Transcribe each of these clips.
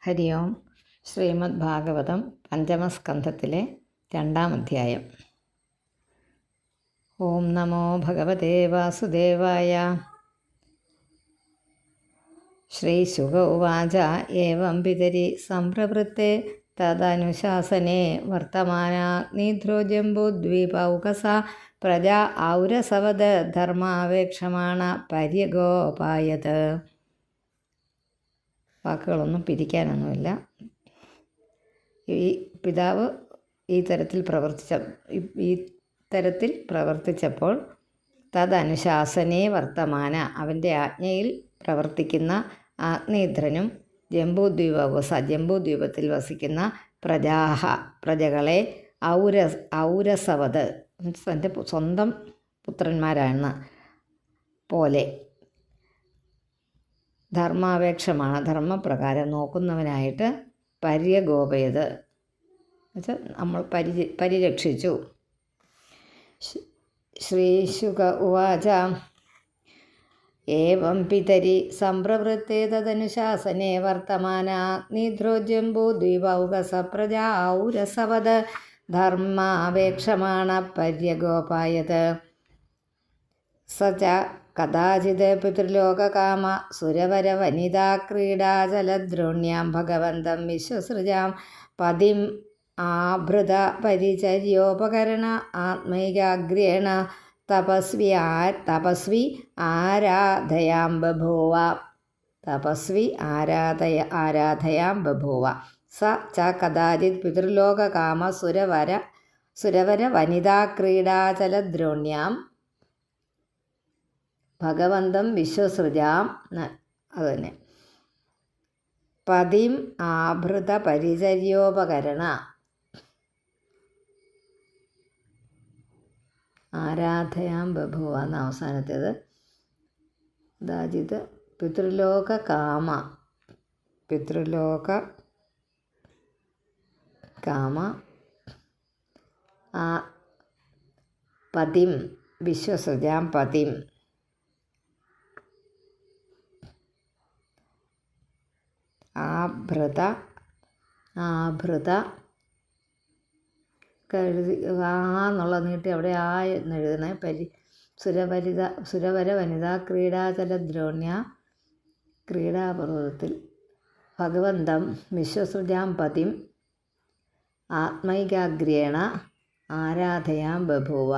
ഹരി ഓം. ശ്രീമദ് ഭാഗവതം പഞ്ചമസ്കന്ധത്തിലെ 2-ാം അധ്യായം. ഓം നമോ ഭഗവതേ വാസുദേവായ. ശ്രീശുക ഉവാച ഏവം പിതരി സംപ്രവൃത്തെ തദനുശാസനേ വർത്തമാനാഗ്നിധ്രുജംബുദ്വീപൗകസ പ്രജാ ഔരസവദ ധർമാവേക്ഷമാണ പര്യഗോപായത്. വാക്കുകളൊന്നും പിരിക്കാനൊന്നുമില്ല. ഈ പിതാവ് ഈ തരത്തിൽ പ്രവർത്തിച്ചപ്പോൾ തദനുശാസനേ വർത്തമാന, അവൻ്റെ ആജ്ഞയിൽ പ്രവർത്തിക്കുന്ന അഗ്നിധ്രനും ജംബൂദ്വീപത്തിൽ വസിക്കുന്ന പ്രജകളെ ഔരസവത് തൻ്റെ സ്വന്തം പുത്രന്മാരാണ് പോലെ ധർമാവേക്ഷമാണ്, ധർമ്മപ്രകാരം നോക്കുന്നവനായിട്ട് പര്യഗോപയത് എന്നുവെച്ചാൽ നമ്മൾ പരിരക്ഷിച്ചു. ശ്രീശുക ഉവാച ഏവം പിതരി സംപ്രവൃത്തെ തദനുശാസനേ വർത്തമാനാഗ്നിധ്രുജംബൂദ്വീപൗകസ പ്രജാ ഔരസവത് ധർമാവേക്ഷമാണ പര്യഗോപായത്. സ ച കഥാചിത് പിതൃലോകകാമ സുരവര വനിതാ ക്രീഡാചലദ്രോണ്യാം ഭഗവന്തം വിശ്വസൃജാം പതിം ആഭൃത പരിചര്യോപകരണ ആത്മൈകാഗ്രേണ തപസ്വി ആരാധയാം ബഭൂവ. സ ച കഥാചിത് പിതൃലോകകാമ സുരവര വനിതാ ക്രീഡാചലദ്രോണ്യാം ഭഗവന്തം വിശ്വസൃജാം. അതുതന്നെ. പതിം ആഭൃത പരിചര്യോപകരണ ആരാധയാം ബഭൂവ എന്ന അവസാനത്തേത്. അതായത് പിതൃലോക കാമ പതിം വിശ്വസൃജാം പതിം ആഭൃത കഴുതി എന്നുള്ള നീട്ടി അവിടെ എന്നെഴുതണേ. സുരവര വനിതാ ക്രീഡാചലദ്രോണ്യ ക്രീഡാപർവ്വതത്തിൽ ഭഗവന്തം വിശ്വസൃജാം പതിം ആത്മൈകാഗ്രേണ ആരാധയാം ബഭൂവ.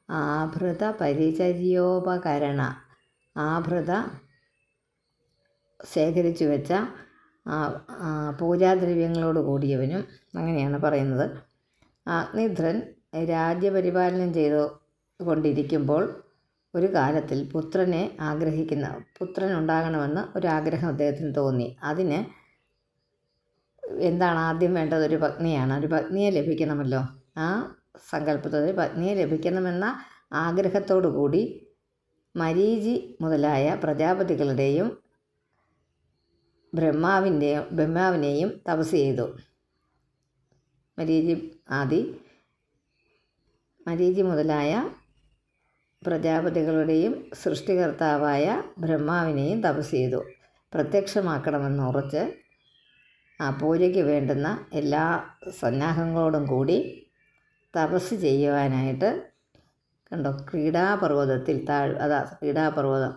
ആഭൃത പരിചര്യോപകരണ, ആഭൃത ശേഖരിച്ചു വെച്ച പൂജാദ്രവ്യങ്ങളോട് കൂടിയവനും, അങ്ങനെയാണ് പറയുന്നത്. അഗ്നിധ്രൻ രാജ്യപരിപാലനം കൊണ്ടിരിക്കുമ്പോൾ ഒരു കാലത്തിൽ പുത്രൻ ഉണ്ടാകണമെന്ന് ഒരാഗ്രഹം അദ്ദേഹത്തിന് തോന്നി. അതിന് എന്താണ് ആദ്യം വേണ്ടത്? ഒരു പത്നിയാണ്. ഒരു പത്നിയെ ലഭിക്കണമല്ലോ. ആ സങ്കല്പത്തിൽ പത്നിയെ ലഭിക്കണമെന്ന ആഗ്രഹത്തോടു കൂടി മരീചി മുതലായ പ്രജാപതികളുടെയും ബ്രഹ്മാവിനെയും തപസ് ചെയ്തു. മരീചി മുതലായ പ്രജാപതികളുടെയും സൃഷ്ടികർത്താവായ ബ്രഹ്മാവിനെയും തപസ് ചെയ്തു. പ്രത്യക്ഷമാക്കണമെന്ന് ഉറച്ച് ആ പൂജയ്ക്ക് വേണ്ടുന്ന എല്ലാ സന്നാഹങ്ങളോടും കൂടി തപസ് ചെയ്യുവാനായിട്ട് ക്രീഡാപർവ്വതത്തിൽ ക്രീഡാപർവ്വതം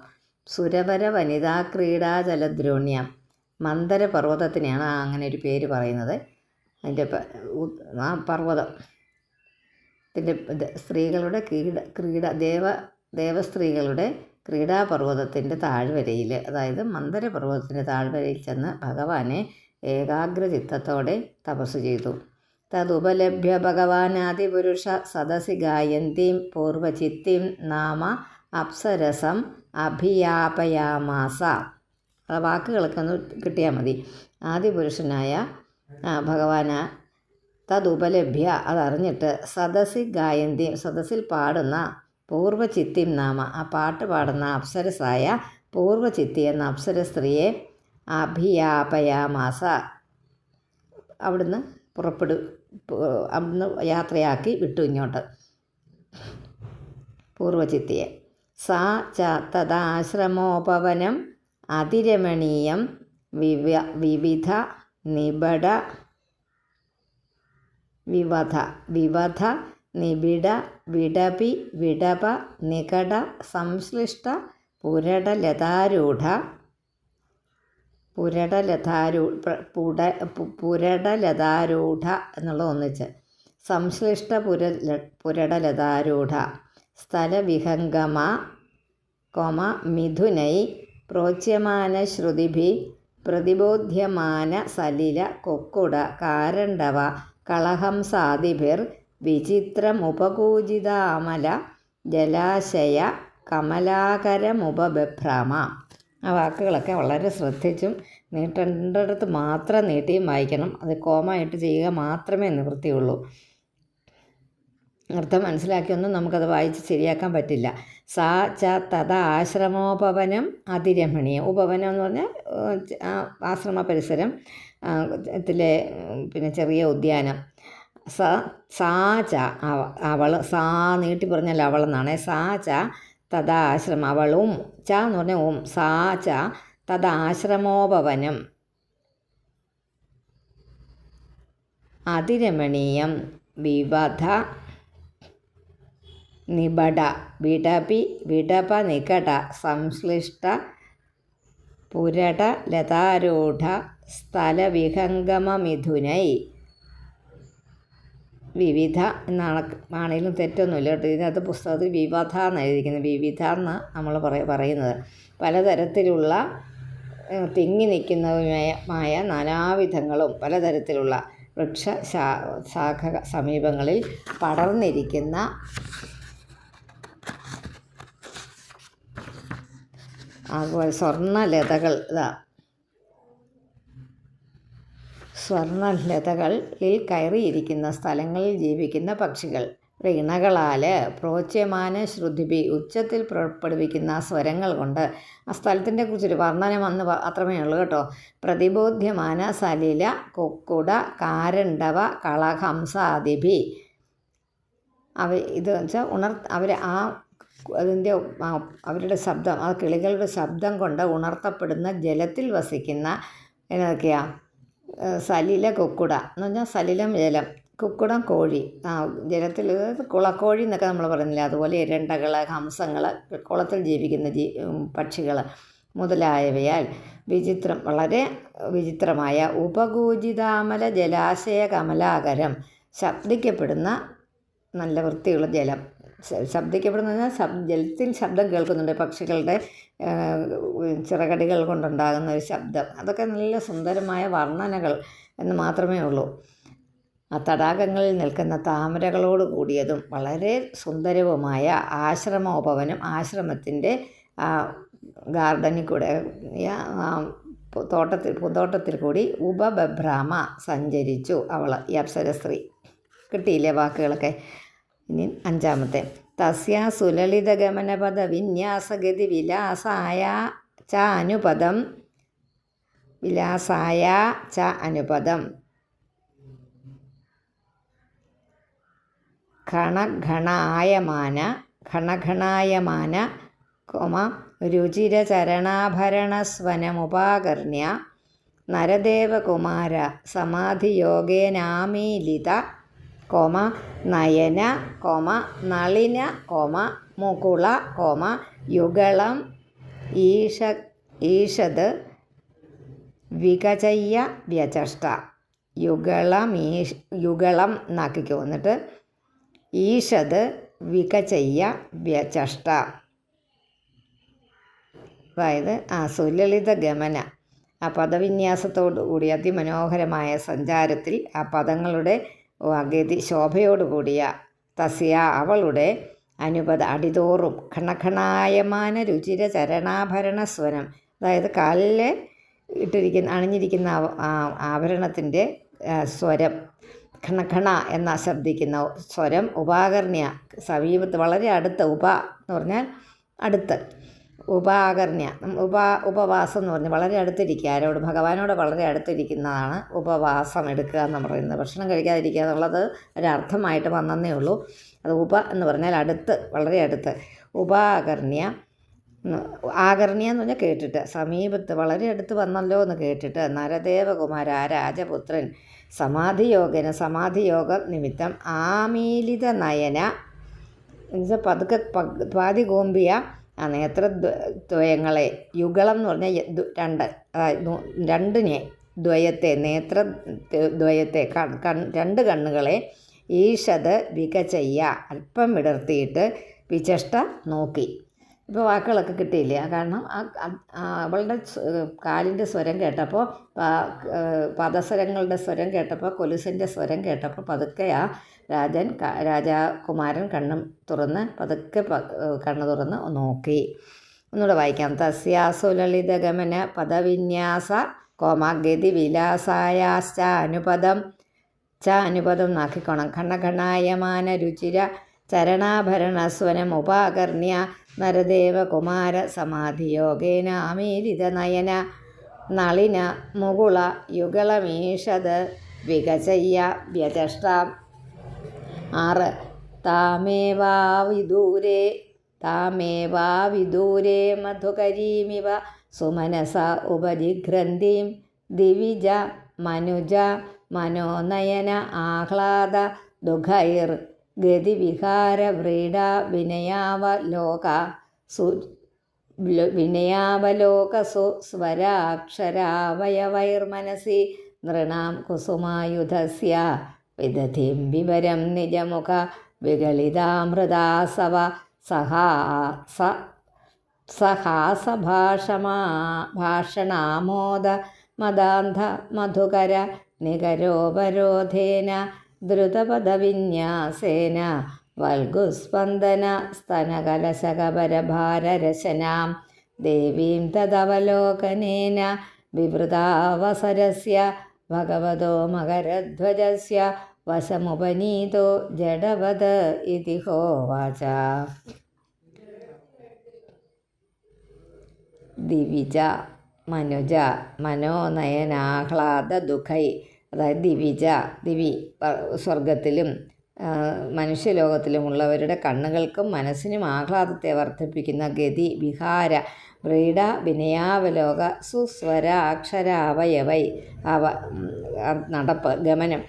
സുരവര വനിതാ ക്രീഡാചലദ്രോണ്യം, മന്ദരപർവ്വതത്തിനെയാണ് അങ്ങനെ ഒരു പേര് പറയുന്നത്. അതിൻ്റെ ആ പർവ്വതത്തിൻ്റെ സ്ത്രീകളുടെ ദേവസ്ത്രീകളുടെ ക്രീഡാപർവ്വതത്തിൻ്റെ താഴ്വരയിൽ, അതായത് മന്ദരപർവ്വതത്തിൻ്റെ താഴ്വരയിൽ ചെന്ന് ഭഗവാനെ ഏകാഗ്രചിത്തത്തോടെ തപസ് ചെയ്തു. തദുപലഭ്യ ഭഗവാനാദിപുരുഷ സദസി ഗായന്തീം പൂർവചിത്തിം നാമ അപ്സരസം അഭിയാപയാമാസ. വാക്കുകളൊക്കെ ഒന്ന് കിട്ടിയാൽ മതി. ആദിപുരുഷനായ ഭഗവാന് തദുപലഭ്യ, അതറിഞ്ഞിട്ട് സദസ്സിൽ പാടുന്ന പൂർവചിത്തിം നാമ, ആ പാട്ട് പാടുന്ന അപ്സരസായ പൂർവചിത്തി എന്ന അപ്സര സ്ത്രീയെ അഭിയാപയാമാസ, അവിടുന്ന് യാത്രയാക്കി വിട്ടു ഇങ്ങോട്ട് പൂർവചിത്തിയെ. സാ ച തദാശ്രമോപവനം അതിരമണീയം വിവിധ നിബിഡ വിവധ നിബിഡ വിടപി വിടപ നികട സംശ്ലിഷ്ട പുരടലതാരൂഢ എന്നുള്ള ഒന്നിച്ച് സംശ്ലിഷ്ട പുരടലതാരൂഢ സ്ഥലവിഹംഗമ മിഥുനൈ പ്രോച്യമാന ശ്രുതിഭി പ്രതിബോധ്യമാന സലില കൊക്കുട കാരണ്ഡവ കളഹംസാദിഭിർ വിചിത്രമുപകൂജിതാമല ജലാശയ കമലാകരമുപബഭ്രാമ. ആ വാക്കുകളൊക്കെ വളരെ ശ്രദ്ധിച്ചും നീട്ടേണ്ടടുത്ത് മാത്രം നീട്ടിയും വായിക്കണം. അത് കോമായിട്ട് ചെയ്യുക മാത്രമേ നിവൃത്തിയുള്ളൂ. അർത്ഥം മനസ്സിലാക്കിയൊന്നും നമുക്കത് വായിച്ച് ശരിയാക്കാൻ പറ്റില്ല. സാ ച തഥ ആശ്രമോപവനം അതിരമണീയം. ഉപവനം എന്ന് പറഞ്ഞാൽ ആശ്രമ പരിസരം ത്തിലെ പിന്നെ ചെറിയ ഉദ്യാനം. സാ ച അവൾ, സാ നീട്ടി പറഞ്ഞാൽ അവളെന്നാണ്. സാ ച തഥാ ആശ്രമം, അവളും, ച എന്ന് പറഞ്ഞാൽ ഓം, സാ ച തഥാ ആശ്രമോപവനം അതിരമണീയം വിവധ നിബട വിടപി വിടപ നികട സംശ്ലിഷ്ട പുരട ലതാരൂഢ സ്ഥലവിഹംഗമമിഥുനൈ. വിവിധ ആണെങ്കിലും തെറ്റൊന്നുമില്ല കേട്ടോ. ഇതിനകത്ത് പുസ്തകത്തിൽ വിവധ എന്നെഴുതിയിരിക്കുന്നത്, വിവിധ എന്ന് നമ്മൾ പറയുന്നത്. പലതരത്തിലുള്ള തിങ്ങി നിൽക്കുന്നതുമായ നാനാവിധങ്ങളും പലതരത്തിലുള്ള വൃക്ഷ ശാഖ സമീപങ്ങളിൽ പടർന്നിരിക്കുന്ന അതുപോലെ സ്വർണ്ണലതകളിൽ കയറിയിരിക്കുന്ന സ്ഥലങ്ങളിൽ ജീവിക്കുന്ന പക്ഷികൾ. ഇണകളാൽ പ്രോച്യമാന ശ്രുതിഭി ഉച്ചത്തിൽ പുറപ്പെടുവിക്കുന്ന സ്വരങ്ങൾ കൊണ്ട് ആ സ്ഥലത്തിൻ്റെ കുറിച്ചൊരു വർണ്ണനം അത്രമേ ഉള്ളൂ കേട്ടോ. പ്രതിബോധ്യമാന സലില കൊക്കുട കാരണ്ഡവ കളഹംസാദിഭി. ഇത് വെച്ചാൽ അവരുടെ ശബ്ദം, ആ കിളികളുടെ ശബ്ദം കൊണ്ട് ഉണർത്തപ്പെടുന്ന ജലത്തിൽ വസിക്കുന്ന ഏതൊക്കെയാണ്? സലില കൊക്കുട എന്ന് പറഞ്ഞാൽ സലിലം ജലം, കുക്കുടം കോഴി, ജലത്തിൽ കുളക്കോഴി എന്നൊക്കെ നമ്മൾ പറയുന്നില്ല, അതുപോലെ ഇരണ്ടകൾ, ഹംസങ്ങൾ, കുളത്തിൽ ജീവിക്കുന്ന പക്ഷികൾ മുതലായവയാൽ വളരെ വിചിത്രമായ ഉപകൂജിതാമല ജലാശയ കമലാകരം ശബ്ദിക്കപ്പെടുന്ന നല്ല വൃത്തിയുള്ള ജലം. ശബ്ദിക്കപ്പെടുന്ന ജലത്തിൽ ശബ്ദം കേൾക്കുന്നുണ്ട്, പക്ഷികളുടെ ചിറകടികൾ കൊണ്ടുണ്ടാകുന്ന ഒരു ശബ്ദം. അതൊക്കെ നല്ല സുന്ദരമായ വർണ്ണനകൾ എന്ന് മാത്രമേ ഉള്ളൂ. ആ തടാകങ്ങളിൽ നിൽക്കുന്ന താമരകളോട് കൂടിയതും വളരെ സുന്ദരവുമായ ആശ്രമോപവനം, ആശ്രമത്തിൻ്റെ ഗാർഡനിൽ കൂടെ പൂന്തോട്ടത്തിൽ കൂടി ഉപബഭ്രാമ സഞ്ചരിച്ചു അവൾ, ഈ അപ്സരസ്ത്രീ. കിട്ടിയില്ലേ വാക്കുകളൊക്കെ? ഇനി അഞ്ചാമത്തെ. തസ്യ സുലളിതഗമനപദ വിന്യാസഗതി വിലാസായ ച അനുപദം ഘണഘണായമാന രുചിരചരണാഭരണസ്വനമുപാകർണ്യ നരദേവകുമാര സമാധിയോഗേനാമീലിത നയന നളിന മുകുള യുഗളം ഈഷത് വികചയ്യ വ്യചഷ്ട. യുഗളം എന്നാക്കിക്കോ, എന്നിട്ട് ഈഷത് വികചയ്യ വ്യചഷ്ട. അതായത് സുലളിത ഗമന, ആ പദവിന്യാസത്തോടു കൂടി അതിമനോഹരമായ സഞ്ചാരത്തിൽ ആ പദങ്ങളുടെ ഗതി ശോഭയോടുകൂടിയ തസ്യ അവളുടെ അനുപദ അടിതോറും ഘണഘണായമാന രുചിര ചരണാഭരണ സ്വരം, അതായത് കാലിൽ അണിഞ്ഞിരിക്കുന്ന ആഭരണത്തിൻ്റെ സ്വരം, ഘണഘണ എന്ന ശബ്ദിക്കുന്ന സ്വരം, ഉപാകർണ്യ സമീപത്ത് വളരെ അടുത്ത്, എന്ന് പറഞ്ഞാൽ അടുത്ത്, ഉപാകർണ്യ ഉപവാസം എന്ന് പറഞ്ഞാൽ വളരെ അടുത്തിരിക്കുക, ആരോട്? ഭഗവാനോട് വളരെ അടുത്തിരിക്കുന്നതാണ് ഉപവാസം എടുക്കുക എന്ന് പറയുന്നത്. ഭക്ഷണം കഴിക്കാതിരിക്കുക എന്നുള്ളത് ഒരർത്ഥമായിട്ട് വന്നേ ഉള്ളൂ. അത് എന്ന് പറഞ്ഞാൽ അടുത്ത്, വളരെ അടുത്ത്. ഉപാകർണ്യ ആകർണ്യ എന്ന് പറഞ്ഞാൽ കേട്ടിട്ട്, സമീപത്ത് വളരെ അടുത്ത് വന്നല്ലോ എന്ന് കേട്ടിട്ട്, നരദേവകുമാര ആ രാജപുത്രൻ സമാധിയോഗ നിമിത്തം ആമീലിത നയന എന്നുവെച്ചാൽ പതുക്കെ പാതികോമ്പിയ ആ നേത്രദ്വയങ്ങളെ, യുഗളം എന്ന് പറഞ്ഞാൽ രണ്ട്, രണ്ടിനെ, ദ്വയത്തെ നേത്രദ്വയത്തെ രണ്ട് കണ്ണുകളെ ഈഷത് വികചയ്യ അല്പം വിടർത്തിയിട്ട് വിചഷ്ട നോക്കി. ഇപ്പോൾ വാക്കുകളൊക്കെ കിട്ടിയില്ലേ? കാരണം അവളുടെ കാലിൻ്റെ സ്വരം കേട്ടപ്പോൾ, പദസ്വരങ്ങളുടെ സ്വരം കേട്ടപ്പോൾ, കൊലുസിൻ്റെ സ്വരം കേട്ടപ്പോൾ പതുക്കെ ആ രാജകുമാരൻ പതുക്കെ കണ്ണ് തുറന്ന് നോക്കി. ഒന്നുകൂടെ വായിക്കാം. തസ്യാസുലളിതഗമന പദവിന്യാസ കോമാഗതി വിലാസായാശ്ച അനുപദം നാക്കിക്കോണം. ഖണ്ഡഖണ്ഡായമാന രുചിര ചരണാഭരണസ്വനം ഉപാകർണ്യ നരദേവകുമാര സമാധിയോഗേന ആമീലിത നയന നളിന മുകുള യുഗളമീഷത് വികചയ്യ വ്യചഷ്ട. 6 താമേവാവിദൂരേ മധുകരീമിവ സുമനസ ഉപജിഘ്രന്തിം ദിവിജ മനുജ മനോനയന ആഹ്ലാദ ദുഃഖൈർ ഗതിവിഹാര വ്രീഡ വിനയാവലോകസു സ്വരാക്ഷരാവയവൈർമനസി നൃണാം കുസുമായുധസ്യ വിദധിം വിവരം നിജമുഖ വിഗളിതാമൃതാസവ ഭാഷണാമോദ മദാന്ധ മധുകര നികരോപരോധേന ദ്രുതപദവിന്യാസേന വൽഗുസ്പന്ദന സ്തനകലശകപരഭാരരചനാം ദേവീം തദവലോകനേന വിവൃതാവസരസ്യ ഭഗവതോ മകരധ്വജസ്യ വശമുപനീതോ ജഡവത് ഇതി ഹോവാച. ദിവിജ മനുജ മനോനയനാഹ്ലാദ ദുഃഖൈ, അതായത് ദിവി സ്വർഗത്തിലും മനുഷ്യലോകത്തിലുമുള്ളവരുടെ കണ്ണുകൾക്കും മനസ്സിനും ആഹ്ലാദത്തെ വർദ്ധിപ്പിക്കുന്ന ഗതി വിഹാര വ്രീഡ വിനയാവലോക സുസ്വര അക്ഷരാവയവൈ നടപ്പ് ഗമനം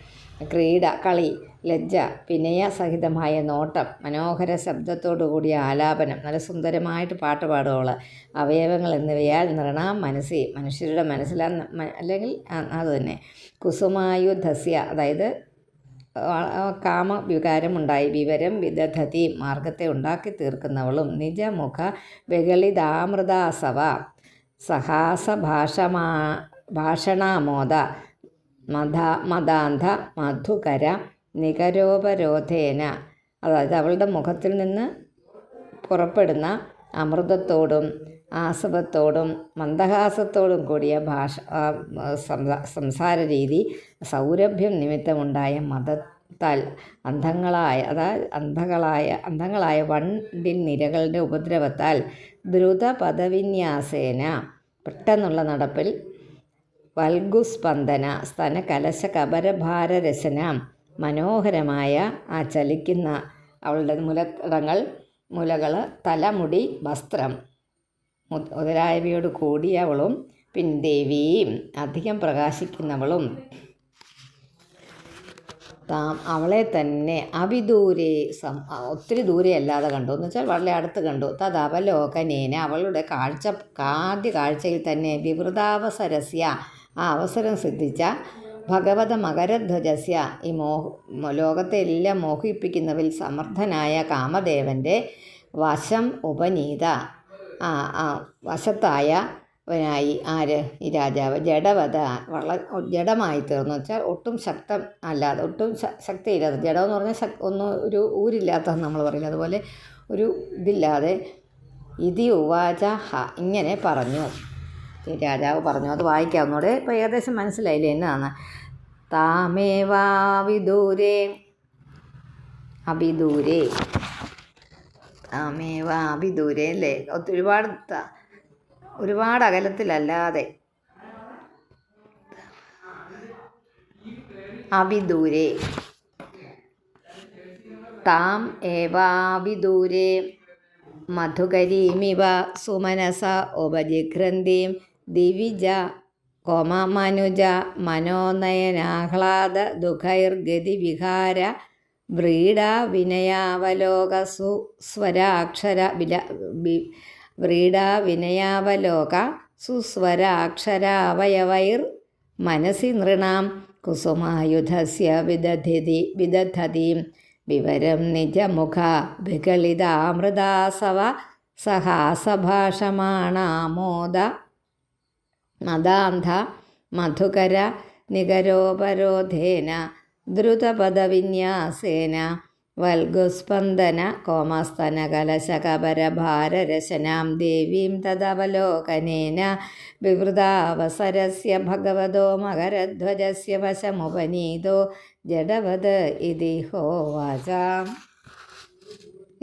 ക്രീഡ കളി ലജ്ജ വിനയസഹിതമായ നോട്ടം മനോഹര ശബ്ദത്തോടുകൂടിയ ആലാപനം, നല്ല സുന്ദരമായിട്ട് പാട്ട് പാടുകയുള്ളു അവയവങ്ങൾ എന്നിവയാൽ നൃണാം മനസ്സി മനുഷ്യരുടെ മനസ്സിലാ അല്ലെങ്കിൽ അതുതന്നെ കുസുമായുധസ്യ അതായത് കാമവികാരമുണ്ടായി വിവരം വിദധതി മർഗത്തെ ഉണ്ടാക്കി തീർക്കുന്നവളും നിജമുഖ വിഗളിതാമൃതാസവ ഭാഷണാമോദ മദാന്ധ മധുകര നികരോപരോധേന, അതായത് അവളുടെ മുഖത്തിൽ നിന്ന് പുറപ്പെടുന്ന അമൃതത്തോടും ആസവത്തോടും മന്ദഹാസത്തോടും കൂടിയ സംസാര രീതി സൗരഭ്യം നിമിത്തമുണ്ടായ മതത്താൽ അന്ധങ്ങളായ വണ്ടിൻ നിരകളുടെ ഉപദ്രവത്താൽ ദ്രുത പദവിന്യാസേന പെട്ടെന്നുള്ള നടപ്പിൽ വൽഗുസ്പന്ദന സ്തന കലശ കബരഭാരരചന മനോഹരമായ ആ ചലിക്കുന്ന അവളുടെ മുലകൾ തലമുടി വസ്ത്രം മുതലായവയോട് കൂടിയവളും ദേവിയും അധികം പ്രകാശിക്കുന്നവളും അവളെ തന്നെ അവിദൂരെ ഒത്തിരി ദൂരെ അല്ലാതെ കണ്ടു എന്ന് വെച്ചാൽ വളരെ അടുത്ത് കണ്ടു. തദവലോകനേന അവളുടെ ആദ്യ കാഴ്ചയിൽ തന്നെ വിവൃതാവസരസ്യ ആ അവസരം സിദ്ധിച്ച ഭഗവത മകരധ്വജസ്യ ഈ ലോകത്തെ എല്ലാം മോഹിപ്പിക്കുന്നതിൽ സമർത്ഥനായ കാമദേവൻ്റെ വശം ഉപനീത വശത്തായവനായി ആര് ഈ രാജാവ് ജഡവധ വളരെ ജഡമായി തീർന്നു വെച്ചാൽ ഒട്ടും അല്ലാതെ ഒട്ടും ശക്തിയില്ലാതെ ജഡമെന്ന് പറഞ്ഞാൽ ഒരു ഊരില്ലാത്തതെന്ന് നമ്മൾ പറയില്ല, അതുപോലെ ഒരു ഇതില്ലാതെ ഇതി ഉവാച ഇങ്ങനെ പറഞ്ഞു രാജാവ് പറഞ്ഞു. അത് വായിക്കാവുന്നൂടെ ഇപ്പോൾ ഏകദേശം മനസ്സിലായില്ലേ എന്നതാണ്. താമേവാവിദൂരേ അല്ലേ, ഒരുപാട് അകലത്തിലല്ലാതെ അവിദൂരേ താം ഏവാവിദൂരേ മധുകരീമിവ സുമനസ ഉപജിഘ്രന്തിം ദിവിജ കോമമനുജ മനോനയനാഹ്ലാദ ദുഃഖൈർഗതിവിഹാര വ്രീഡാ വിനയാവലോകസു സ്വരാക്ഷര വ്രീഡാ വിനയാവലോക സുസ്വരാക്ഷരാവയവൈർ മനസി നൃണാം കുസുമായുധസ്യ വിദധതീം വിവരം നിജമുഖ വികളിതാമൃതാസവ സഹാസഭാഷമാണാമോദ മദാന്ധ മധുകര നികരോപരോധേന ദ്രുതപദവിന്യാസേന വൽഗുസ്പന്ദന കോമസ്തനകലശകപരഭാരരശനാം ദേവീം തദവലോകനേന വിവൃതാവസരസ്യ ഭഗവതോ മകരധ്വജസ്യ വശമുപനീതോ ജഡവത് ഇതി ഹോവാച.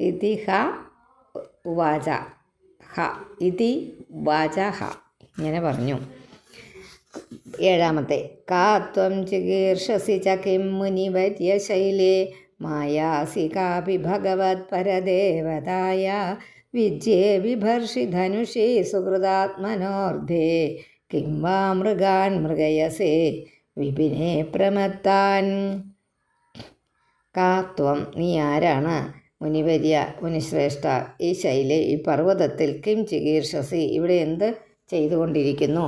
ഇതി ഹ ഉവാച ഹ ഇതി വാച ഹ ഇങ്ങനെ പറഞ്ഞു. ഏഴാമത്തെ കാ ത്വം ചികീർഷസി ച കിം മുനിവര്യശൈലേ മായാസി കാപി ഭഗവത് പരദേവതായ വിജ്യേ വിഭർഷി ധനുഷി സുഹൃതാത്മനോർധേ കിം വാ മൃഗാൻ മൃഗയസേ വിപിനെ പ്രമത്താൻ. കാ ത്വം നീ ആരാണ് മുനിവര്യ മുനിശ്രേഷ്ഠ ഈ ശൈലേ ഈ പർവ്വതത്തിൽ കിം ചികീർഷസി ഇവിടെ എന്ത് ചെയ്തുകൊണ്ടിരിക്കുന്നു.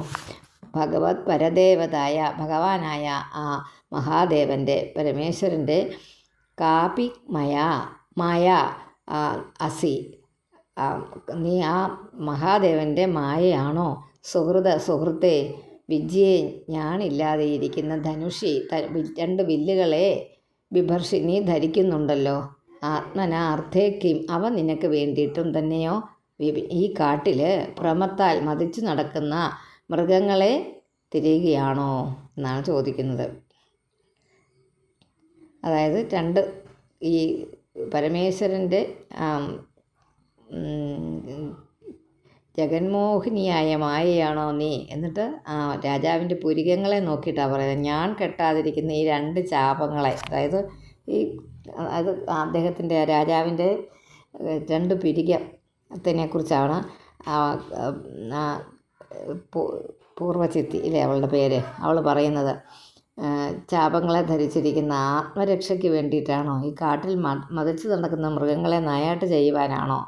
ഭഗവത് പരദേവതായ ഭഗവാനായ ആ മഹാദേവൻ്റെ പരമേശ്വരൻ്റെ കാപി മായ അസി നീ ആ മഹാദേവൻ്റെ മായയാണോ. സുഹൃത്തെ വിജ്യയെ ഞാനില്ലാതെ ഇരിക്കുന്ന ധനുഷി രണ്ട് വില്ലുകളെ ബിഭർഷി നീ ധരിക്കുന്നുണ്ടല്ലോ. ആത്മന അർത്ഥേക്കും അവ നിനക്ക് വേണ്ടിയിട്ടും തന്നെയോ. ഈ കാട്ടിൽ പ്രമത്താൽ മതിച്ചു നടക്കുന്ന മൃഗങ്ങളെ തിരയുകയാണോ എന്നാണ് ചോദിക്കുന്നത്. അതായത് രണ്ട് ഈ പരമേശ്വരൻ്റെ ജഗന്മോഹിനിയായ മായയാണോ നീ. എന്നിട്ട് രാജാവിൻ്റെ പുരികങ്ങളെ നോക്കിയിട്ടാണ് പറയുന്നത്. ഞാൻ കെട്ടാതിരിക്കുന്ന ഈ രണ്ട് ചാപങ്ങളെ, അതായത് അത് അദ്ദേഹത്തിൻ്റെ രാജാവിൻ്റെ രണ്ട് പുരികത്തിനെക്കുറിച്ചാണ് പൂർവ്വചിത്തി ഇല്ലേ അവളുടെ പേര്, അവൾ പറയുന്നത്. ചാപങ്ങളെ ധരിച്ചിരിക്കുന്ന ആത്മരക്ഷയ്ക്ക് വേണ്ടിയിട്ടാണോ. ഈ കാട്ടിൽ മതിച്ചു നടക്കുന്ന മൃഗങ്ങളെ നായാട്ട് ചെയ്യുവാനാണോ.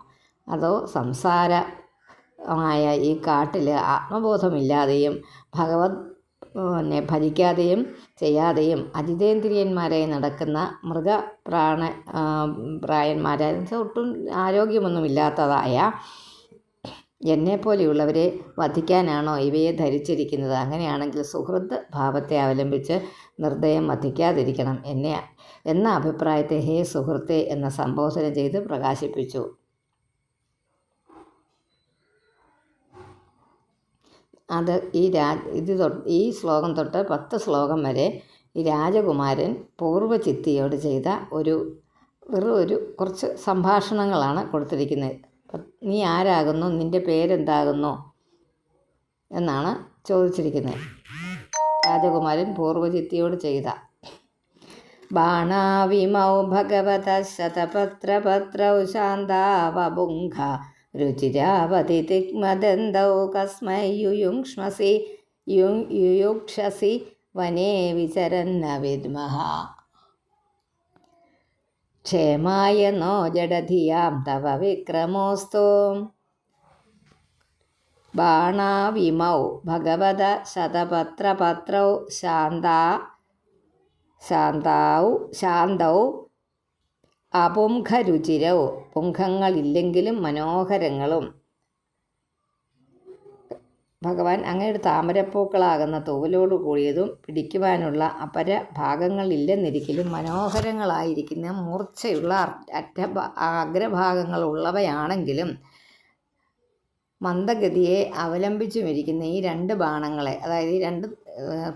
അതോ സംസാരമായ ഈ കാട്ടിൽ ആത്മബോധമില്ലാതെയും ഭഗവത് ഭജിക്കാതെയും ചെയ്യാതെയും അജിതേന്ദ്രിയന്മാരെ നടക്കുന്ന പ്രായന്മാരെ ഒട്ടും ആരോഗ്യമൊന്നുമില്ലാത്തതായ എന്നെപ്പോലെയുള്ളവരെ വധിക്കാനാണോ ഇവയെ ധരിച്ചിരിക്കുന്നത്. അങ്ങനെയാണെങ്കിൽ സുഹൃത്ത് ഭാവത്തെ അവലംബിച്ച് നിർദ്ദയം വധിക്കാതിരിക്കണം എന്ന അഭിപ്രായത്തെ ഹേ സുഹൃത്തെ എന്ന സംബോധന ചെയ്ത് പ്രകാശിപ്പിച്ചു. അത് ഈ ശ്ലോകം തൊട്ട് 10 ശ്ലോകം വരെ ഈ രാജകുമാരൻ പൂർവ്വചിത്തിയോട് ചെയ്ത ഒരു കുറച്ച് സംഭാഷണങ്ങളാണ് കൊടുത്തിരിക്കുന്നത്. നീ ആരാകുന്നു, നിൻ്റെ പേരെന്താകുന്നു എന്നാണ് ചോദിച്ചിരിക്കുന്നത്. രാജകുമാരൻ പൂർവ്വചിത്തിയോട് ചെയ്ത ബാണാവിമൗ ഭഗവത ശതപത്രപത്രൗ ശാന്താവബുംഘ രുചിരാവതി തിഗ്മദന്തൗ കസ്മൈ യുയുക്ഷസി വനേ വിചരന്ന വിദ്മഹ ക്ഷേമായ നോ ജഡധിയാം തവ വിക്രമോസ്തു. ബാണാവിമൗ ഭഗവത ശതപത്രപത്രൗ ശാന്തൗ അപുംഖരുചിരൗ പുംഖങ്ങളില്ലെങ്കിലും മനോഹരങ്ങളും. ഭഗവാൻ അങ്ങയുടെ താമരപ്പൂക്കളാകുന്ന തൂവലോട് കൂടിയതും പിടിക്കുവാനുള്ള അപര ഭാഗങ്ങളില്ലെന്നിരിക്കലും മനോഹരങ്ങളായിരിക്കുന്ന മൂർച്ചയുള്ള അഗ്രഭാഗങ്ങളുള്ളവയാണെങ്കിലും മന്ദഗതിയെ അവലംബിച്ചുമിരിക്കുന്ന ഈ രണ്ട് ബാണങ്ങളെ, അതായത് ഈ രണ്ട്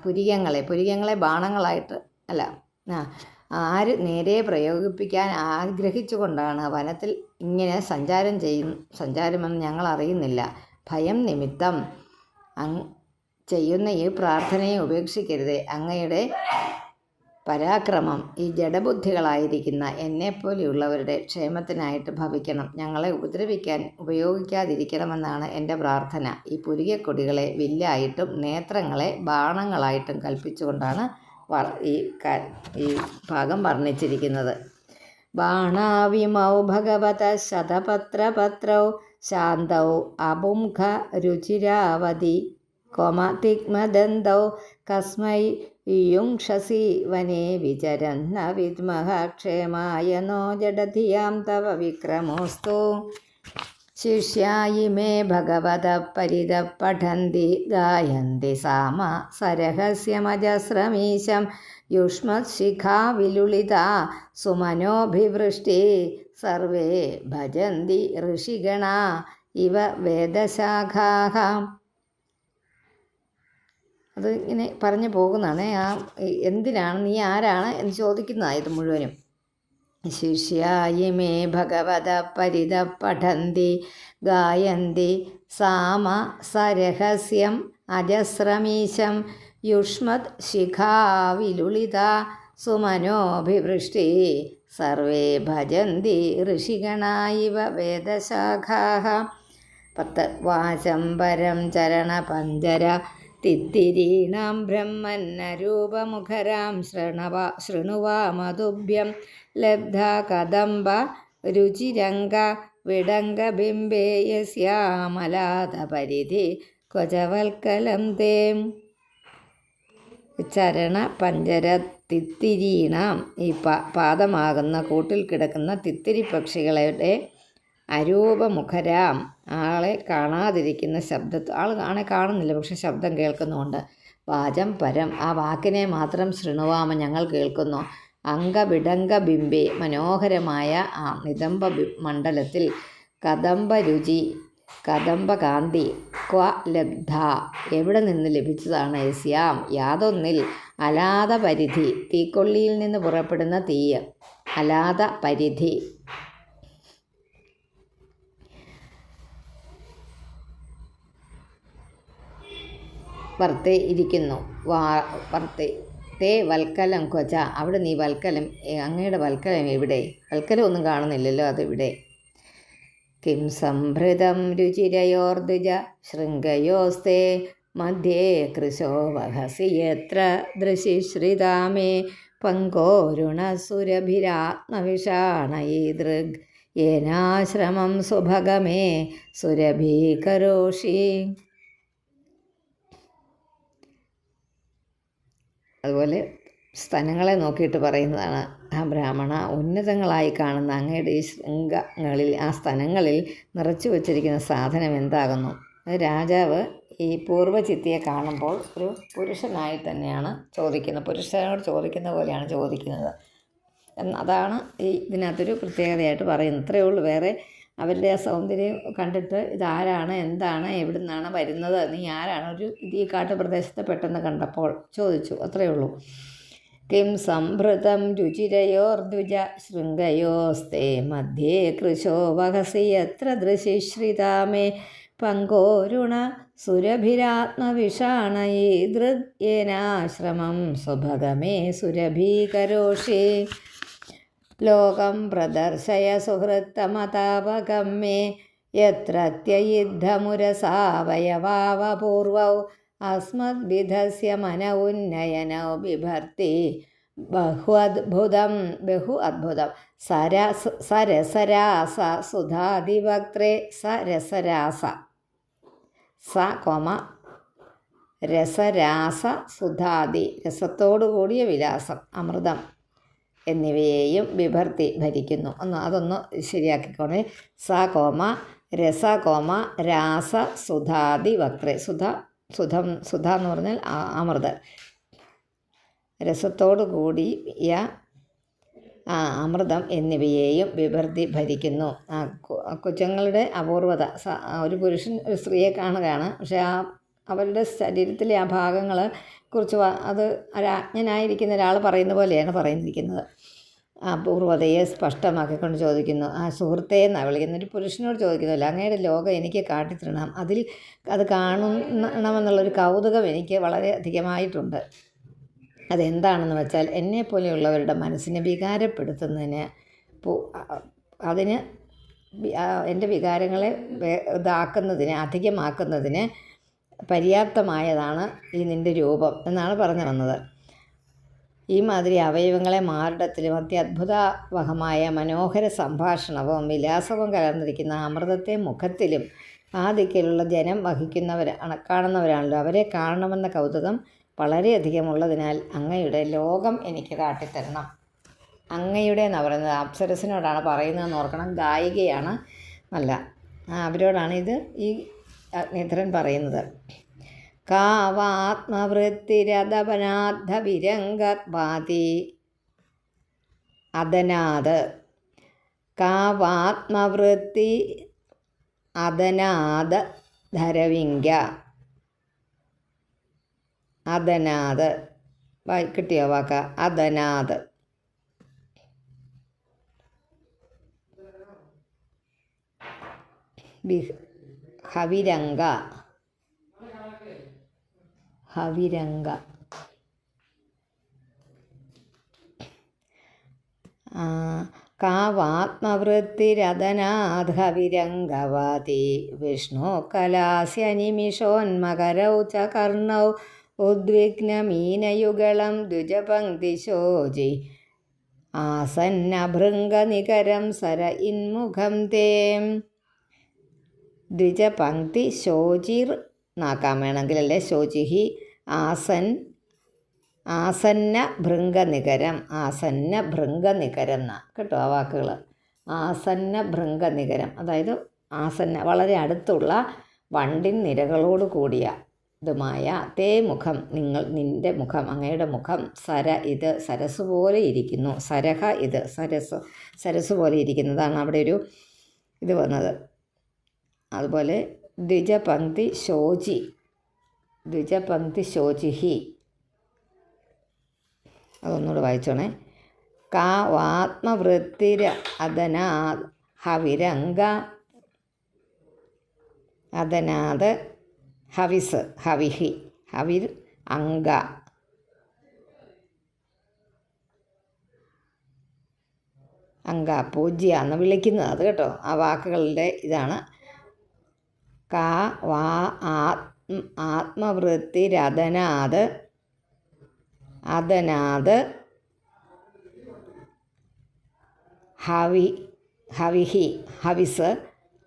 പുരികങ്ങളെ ബാണങ്ങളായിട്ട് അല്ല, ആര് നേരെ പ്രയോഗിപ്പിക്കാൻ ആഗ്രഹിച്ചുകൊണ്ടാണ് വനത്തിൽ ഇങ്ങനെ സഞ്ചാരമെന്ന് ഞങ്ങൾ അറിയുന്നില്ല. ഭയം നിമിത്തം ചെയ്യുന്ന ഈ പ്രാർത്ഥനയെ ഉപേക്ഷിക്കരുതേ. അങ്ങയുടെ പരാക്രമം ഈ ജഡബുദ്ധികളായിരിക്കുന്ന എന്നെപ്പോലെയുള്ളവരുടെ ക്ഷേമത്തിനായിട്ട് ഭവിക്കണം. ഞങ്ങളെ ഉപദ്രവിക്കാൻ ഉപയോഗിക്കാതിരിക്കണമെന്നാണ് എൻ്റെ പ്രാർത്ഥന. ഈ പുരികക്കൊടികളെ വില്ലായിട്ടും നേത്രങ്ങളെ ബാണങ്ങളായിട്ടും കൽപ്പിച്ചുകൊണ്ടാണ് ഈ ഭാഗം വർണ്ണിച്ചിരിക്കുന്നത്. ബാണാവിമൗ ഭഗവത ശതപത്രപത്രൗ ശാന്തൗ അപുംഖ രുചിരാവതി കൊമതിഗ്മദന്തൗ കസ്മൈ യുംക്ഷസി വനേ വിചരന്ന വിദ്മഹ ക്ഷേമായ നോ ജഡധിയാം തവ വിക്രമോസ്തു. ശിഷ്യായി മേ ഭഗവത പരിത പഠന്തി ഗായന്തി സാമ സരഹസ്യമജസ്രമീശം യുഷ്മത്ശിഖാ വിലുളിതാ സുമനോഭിവൃഷ്ടി സർവേ ഭജന്തി ഋഷിഗണാ ഇവ വേദശാഖാഃ. അത് ഇങ്ങനെ പറഞ്ഞു പോകുന്നതാണ്. എന്തിനാണ്, നീ ആരാണ് എന്ന് ചോദിക്കുന്നതാണ് ഇത് മുഴുവനും. ശിഷ്യായി മേ ഭഗവത പരിത പഠന്തി ഗായന്തി സാമ സരഹസ്യം അജസ്രമീശം യുഷ്മത് ശിഖാവിലുളിത സുമനോഭിവൃഷ്ടി സർവേ ഭജന്തി ഋഷിഗണാ ഇവ വേദശാഖാഃ. 10 വാചംബരം ചരണപഞ്ചര തിത്തിരീണാം ബ്രഹ്മന്നരൂപമുഖരാം ശൃണുവാമതുഭ്യം ലബ്ധ കദംബ രുചിരംഗ വിടംഗബിംബേ യസ്യാമലാതപരിധി ക്വചവൽക്കലം തേ. ചരണ പഞ്ചര തിത്തിരീണാം ഈ പാദമാകുന്ന കൂട്ടിൽ കിടക്കുന്ന തിത്തിരി പക്ഷികളുടെ അരൂപമുഖരാം ആളെ കാണാതിരിക്കുന്ന ആളെ കാണുന്നില്ല, പക്ഷെ ശബ്ദം കേൾക്കുന്നുണ്ട്. വാചം പരം ആ വാക്കിനെ മാത്രം ശൃണുവാമ ഞങ്ങൾ കേൾക്കുന്നു. അംഗവിടംഗ ബിംബെ മനോഹരമായ ആ നിതംബ മണ്ഡലത്തിൽ കദംബരുചി കദംബകാന്തി ക്വ ലബ്ധ എവിടെ നിന്ന് ലഭിച്ചതാണ്. യസ്യാം യാതൊന്നിൽ അലാത പരിധി തീക്കൊള്ളിയിൽ നിന്ന് പുറപ്പെടുന്ന തീയ് അലാത പരിധി വർത്തേ ഇരിക്കുന്നു. വർത്തേ തേ വൽക്കലം കൊച്ച അവിടെ നീ വൽക്കലം അങ്ങയുടെ വൽക്കലം എവിടെ? വൽക്കലം ഒന്നും കാണുന്നില്ലല്ലോ, അതെവിടെ? കിം സംഭൃതം രുചിരയോർദ്വിജ ശൃംഗയോസ്തേ മധ്യേ കൃശോ വഹസി യത്ര ദൃശിശ്രിതാമേ പങ്കോരുണസുരഭിരാത്മവിഷാണയീദൃഗ് യേനാശ്രമം സുഭഗമേ സുരഭീകരോഷി. അതുപോലെ സ്തനങ്ങളെ നോക്കിയിട്ട് പറയുന്നതാണ്. ആ ബ്രാഹ്മണ, ഉന്നതങ്ങളായി കാണുന്ന അങ്ങയുടെ ഈ ശൃംഗങ്ങളിൽ ആ സ്തനങ്ങളിൽ നിറച്ചു വച്ചിരിക്കുന്ന സാധനം എന്താകുന്നു? അത് രാജാവ് ഈ പൂർവ്വചിത്തിയെ കാണുമ്പോൾ ഒരു പുരുഷനായി തന്നെയാണ് ചോദിക്കുന്നത്. പുരുഷനോട് ചോദിക്കുന്ന പോലെയാണ് ചോദിക്കുന്നത്. അതാണ് ഇതിനകത്തൊരു പ്രത്യേകതയായിട്ട് പറയുന്നത്. ഇത്രയേ ഉള്ളൂ. വേറെ അവരുടെ ആ സൗന്ദര്യം കണ്ടിട്ട് ഇതാരാണ്, എന്താണ്, എവിടെ നിന്നാണ് വരുന്നത്, നീ ആരാണ്, ഈ കാട്ടുപ്രദേശത്തെ പെട്ടെന്ന് കണ്ടപ്പോൾ ചോദിച്ചു, അത്രയേ ഉള്ളൂ. കിം സംഭൃതം രുചിരയോർദ്വിജ ശൃംഗയോസ്തേ മധ്യേ കൃശോ വഹസി യത്ര ദൃശിശ്രിതാമേ പങ്കോരുണ സുരഭിരാത്മവിഷാണയീദൃഗ് യേനാശ്രമം സ്വഭഗമേ സുരഭീകരോഷി. ലോകം പ്രദർശയ സുഹൃത്തമതാപകം മേ യത്രത്യയുദ്ധമുരസാവയവാവപൂർവൗ അസ്മദ്വിധസ്യ മന ഉന്നയനൗ ബിഭർത്തി ബഹു അദ്ഭുതം സരസരാസ സുധാതിവക്ത്രേ സരസരാസ രസരാസ സുധാതി രസത്തോടുകൂടിയ വിലാസം അമൃതം എന്നിവയെയും ബിഭർത്തി ഭരിക്കുന്നു. അതൊന്ന് ശരിയാക്കിക്കോണേ. രസ രാസ സുധാതി വക്രേ. സുധ എന്ന് പറഞ്ഞാൽ അമൃത. രസത്തോടു കൂടിയ അമൃതം എന്നിവയെയും ബിഭർത്തി ഭരിക്കുന്നു. കൊച്ചുങ്ങളുടെ അപൂർവത. ഒരു പുരുഷൻ ഒരു സ്ത്രീയെ കാണുകയാണ്, പക്ഷേ അവരുടെ ശരീരത്തിലെ ആ ഭാഗങ്ങളെ കുറിച്ച് അത് രാജ്ഞനായിരിക്കുന്ന ഒരാൾ പറയുന്ന പോലെയാണ് പറയുന്നിരിക്കുന്നത്. അപൂർവതയെ സ്പഷ്ടമാക്കിക്കൊണ്ട് ചോദിക്കുന്നു. ആ സുഹൃത്തെ എന്നാണ് വിളിക്കുന്നത്. ഒരു പുരുഷനോട് ചോദിക്കുന്നില്ല, അങ്ങയുടെ ലോകം എനിക്ക് കാട്ടിത്തരണം, അത് കാണണമെന്നുള്ളൊരു കൗതുകം എനിക്ക് വളരെ അധികമായിട്ടുണ്ട്. അതെന്താണെന്ന് വെച്ചാൽ എന്നെപ്പോലെയുള്ളവരുടെ മനസ്സിനെ വികാരപ്പെടുത്തുന്നതിന് അതിന് എൻ്റെ വികാരങ്ങളെ അധികമാക്കുന്നതിന് പര്യാപ്തമായതാണ് ഈ നിൻ്റെ രൂപം എന്നാണ് പറഞ്ഞു വന്നത്. ഈ മാതിരി അവയവങ്ങളെ മാറിടത്തിലും അത്യത്ഭുതവഹമായ മനോഹര സംഭാഷണവും വിലാസവും കലർന്നിരിക്കുന്ന അമൃതത്തെ മുഖത്തിലും ആ ദിക്കിലുള്ള ജനം കാണുന്നവരാണല്ലോ. അവരെ കാണണമെന്ന കൗതുകം വളരെയധികം ഉള്ളതിനാൽ അങ്ങയുടെ ലോകം എനിക്ക് കാട്ടിത്തരണം. അങ്ങയുടെ എന്ന് പറയുന്നത് അപ്സരസിനോടാണ് പറയുന്നതെന്ന് ഓർക്കണം. ഗായികയാണ്, അല്ല, അവരോടാണ് ഈ അഗ്നിധരൻ പറയുന്നത്. കാവാത്മവൃത്തിരദപനാദ്ധവിരംഗർഭാതി അദനാത്. കാവാത്മവൃത്തി അദനാത് ധരവിങ്ക. അദനാത് കിട്ടിയോ വാക്ക? അദനാത്. ഹവിരംഗ. ഹവിരംഗ. കാവാത്മവൃത്തിരദനാത് ഹവിരംഗവാതി വിഷ്ണു കലാസ്യനിമിഷോന്മകരൗ ച കർണൗ ഉദ്വിഗ്നമീനയുഗളം ദ്വിജപങ്ക്തിശോചി ആസന്നഭൃംഗനികരം സര ഇൻമുഖം തേ. ദ്വിജപങ്ക്തി ശോചിർ നാക്കാൻ വേണമെങ്കിലല്ലേ, ശോചിഹി. ആസന്ന ഭൃംഗനികരം. ആസന്ന ഭൃംഗനികരം എന്നാ കേട്ടോ ആ വാക്കുകൾ. ആസന്ന ഭൃംഗനികരം അതായത് വളരെ അടുത്തുള്ള വണ്ടിൻ നിരകളോട് കൂടിയ ഇതുമായ തേ മുഖം, നിൻ്റെ മുഖം, അങ്ങയുടെ മുഖം, സര ഇത് സരസ് പോലെ ഇരിക്കുന്നു. സരഹ ഇത് സരസ് പോലെ ഇരിക്കുന്നതാണ് അവിടെ ഒരു ഇത് വന്നത്. അതുപോലെ ദ്വിജപങ്ക്തി ശോചി, ദ്വിജപങ്ക്തി ശോചിഹി. അതൊന്നുകൂടെ വായിച്ചോണേ. കാവാത്മവൃത്തിര അദനാത് ഹവിരംഗ. അദനാത് ഹവിസ്, ഹവിഹി, ഹവിർ അംഗ. അംഗ പൂജ്യ എന്ന് വിളിക്കുന്നത് അത് കേട്ടോ. ആ വാക്കുകളുടെ ഇതാണ്. ആത്മവൃത്തിരദനാത് അദനാത് ഹവിഹി ഹവിസ്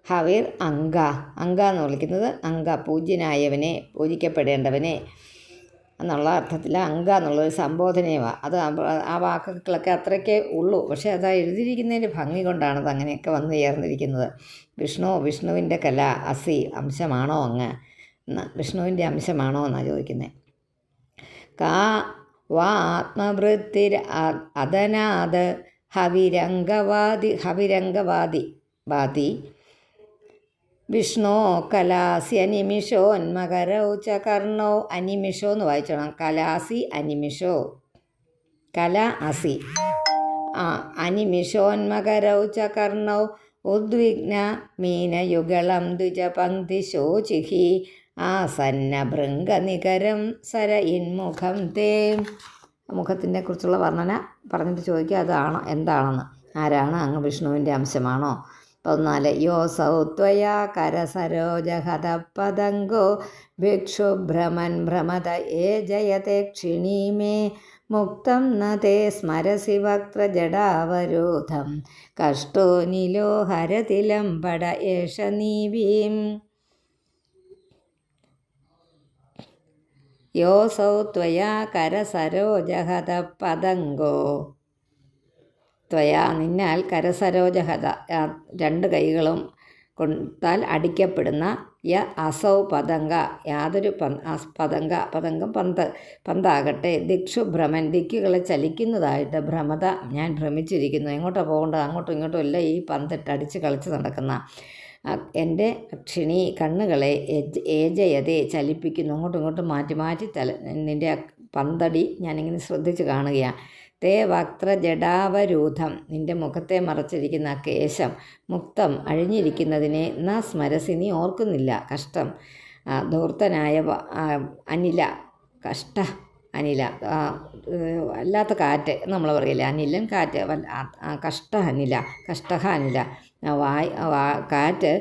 ഹവിർ അംഗ. അംഗ എന്ന് വിളിക്കുന്നത് അംഗ പൂജ്യനായവനെ, പൂജിക്കപ്പെടേണ്ടവനെ എന്നുള്ള അർത്ഥത്തിൽ അംഗ എന്നുള്ളൊരു സംബോധനയുമാണ്. അത് ആ വാക്കുകളൊക്കെ അത്രയ്ക്കേ ഉള്ളൂ. പക്ഷേ അത് എഴുതിയിരിക്കുന്നതിൻ്റെ ഭംഗി കൊണ്ടാണത് അങ്ങനെയൊക്കെ വന്നു ചേർന്നിരിക്കുന്നത്. വിഷ്ണുവിൻ്റെ കല അസി അംശമാണോ അങ്ങ്? വിഷ്ണുവിൻ്റെ അംശമാണോ എന്നാണ് ചോദിക്കുന്നത്. ആത്മവൃത്തിർ അദനാത് ഹവിരംഗവാതി വിഷ്ണോ കലാസി അനിമിഷോന്മകരൗ ച കർണോ. അനിമിഷോ എന്ന് വായിച്ചോണം. കലാസി അനിമിഷോ. കല അസി. അനിമിഷോന്മകരൗ ച കർണൗ ഉദ്വിഗ്ന മീനയുഗളം ദ്വിജപങ്ക്തി ശോചിഹി ആസന്ന ഭൃംഗനികരം സര ഇൻമുഖം തേ. മുഖത്തിനെ കുറിച്ചുള്ള വർണ്ണന പറഞ്ഞിട്ട് ചോദിക്കുക അതാണ് എന്താണെന്ന്. ആരാണ് അങ്ങ്? വിഷ്ണുവിൻ്റെ അംശമാണോ? 14 യോസൗ ത്വയാ കരസരോജഹതപദംഗോ ഭിക്ഷുഭ്രമൻ ഭ്രമത ഏ ജയത്തെ ക്ഷിണീമേ മുക്തം ന തേ സ്മരസി വക്ത്രജടാവരോധം കഷ്ടോ നിലോ ഹരതിലം പട ഏഷ നീവീം. യോസൗ ത്വയാ കരസരോജഹതപദംഗോ. ത്വയാ നിന്നാൽ കരസരോജഹത 2 കൈകളും കൊണ്ടാൽ അടിക്കപ്പെടുന്ന അസൗ പതംഗ യാതൊരു പതംഗം പന്താകട്ടെ ദിക്ഷു ഭ്രമൻ ദിക്കുകളെ ചലിക്കുന്നതായിട്ട് ഭ്രമത ഞാൻ ഭ്രമിച്ചിരിക്കുന്നു. എങ്ങോട്ടാണ് പോകേണ്ടത്? അങ്ങോട്ടും ഇങ്ങോട്ടും എല്ലാം ഈ പന്തിട്ട് അടിച്ച് കളിച്ച് നടക്കുന്ന എൻ്റെ ക്ഷിണി കണ്ണുകളെ ഏജയതേ ചലിപ്പിക്കുന്നു. അങ്ങോട്ടും ഇങ്ങോട്ടും മാറ്റി മാറ്റി നിൻ്റെ പന്തടി ഞാനിങ്ങനെ ശ്രദ്ധിച്ച് കാണുകയാണ്. തേ വക്ത്രജടാവരൂഥം നിൻ്റെ മുഖത്തെ മറച്ചിരിക്കുന്ന കേശം മുക്തം അഴിഞ്ഞിരിക്കുന്നതിനെ ന സ്മരസി നീ ഓർക്കുന്നില്ല. കഷ്ടം ധൂർത്തനായ അനില കഷ്ട അനില, അല്ലാത്ത കാറ്റ് നമ്മൾ പറയില്ലേ, അനിലൻ കാറ്റ്, കഷ്ട അനില, കഷ്ടഹ അനില. കാറ്റ്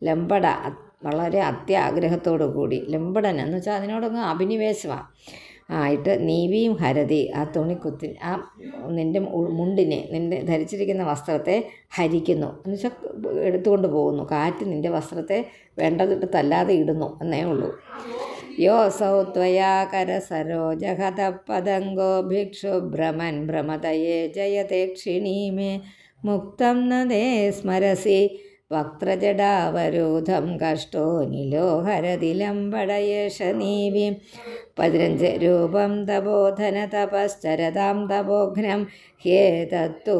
ലംബട, വളരെ അത്യാഗ്രഹത്തോടു കൂടി, ലംബടൻ എന്ന് വെച്ചാൽ അതിനോടൊന്ന് അഭിനിവേശമാണ് ആയിട്ട്, നീവിയും ഹരതി, ആ തുണിക്കുത്തി, ആ നിൻ്റെ മുണ്ടിനെ, നിൻ്റെ ധരിച്ചിരിക്കുന്ന വസ്ത്രത്തെ ഹരിക്കുന്നു എന്ന് വെച്ചാൽ എടുത്തുകൊണ്ട് പോകുന്നു. കാറ്റ് നിൻ്റെ വസ്ത്രത്തെ വേണ്ടതിട്ടല്ലാതെ ഇടുന്നു എന്നേ ഉള്ളൂ. യോസൗ ത്വയാ കരസരോജഹത പതംഗോ ഭിക്ഷു ഭ്രമൻ ഭ്രമതയേ ജയതേ ക്ഷിണീമേ മുക്തം നദേ സ്മരസി വക്ത്രജടാവരോധം കഷ്ടോ നിലോഹരതി ലംബടയേഷ നീവി. 15 രൂപം തപോധന തപശ്ചരതാം തപോഘ്നം ഹ്യേതത്തു